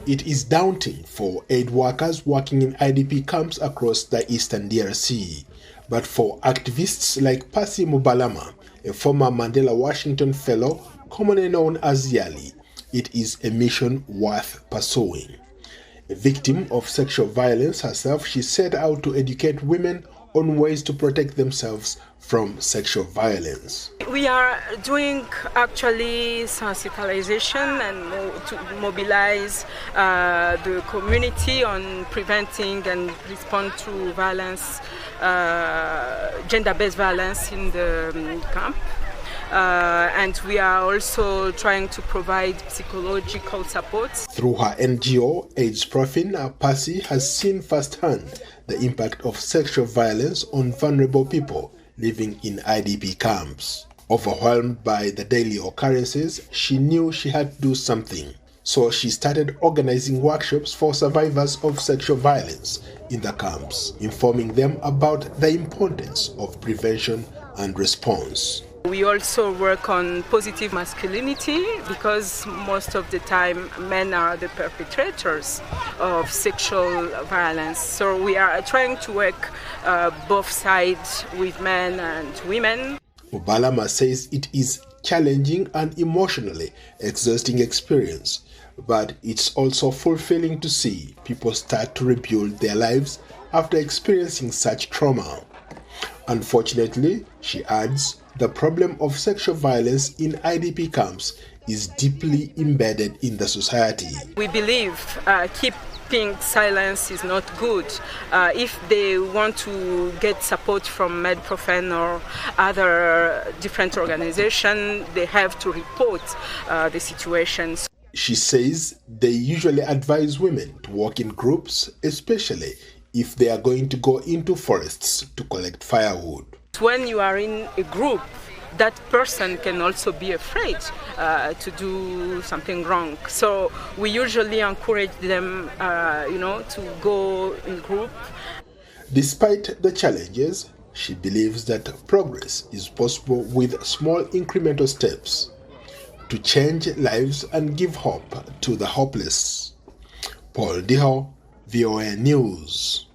It is daunting for aid workers working in IDP camps across the eastern DRC. But for activists like Percy Mubalama, a former Mandela Washington Fellow, commonly known as Yali, it is a mission worth pursuing. A victim of sexual violence herself, she set out to educate women on ways to protect themselves from sexual violence. We are doing actually sensitization and to mobilize the community on preventing and respond to violence, gender-based violence in the camp. And we are also trying to provide psychological support. Through her NGO, AIDS Profin, Percy has seen firsthand the impact of sexual violence on vulnerable people living in IDP camps. Overwhelmed by the daily occurrences, she knew she had to do something. So she started organizing workshops for survivors of sexual violence in the camps, informing them about the importance of prevention and response. We also work on positive masculinity because most of the time men are the perpetrators of sexual violence. So we are trying to work both sides with men and women. Mubalama says it is challenging and emotionally exhausting experience, but it's also fulfilling to see people start to rebuild their lives after experiencing such trauma. Unfortunately, she adds, the problem of sexual violence in IDP camps is deeply embedded in the society. We believe keeping silence is not good. If they want to get support from MedProfen or other different organizations, they have to report the situation. She says they usually advise women to work in groups, especially if they are going to go into forests to collect firewood. When you are in a group, that person can also be afraid to do something wrong. So we usually encourage them, to go in group. Despite the challenges, she believes that progress is possible with small incremental steps to change lives and give hope to the hopeless. Ndiho, VOA News.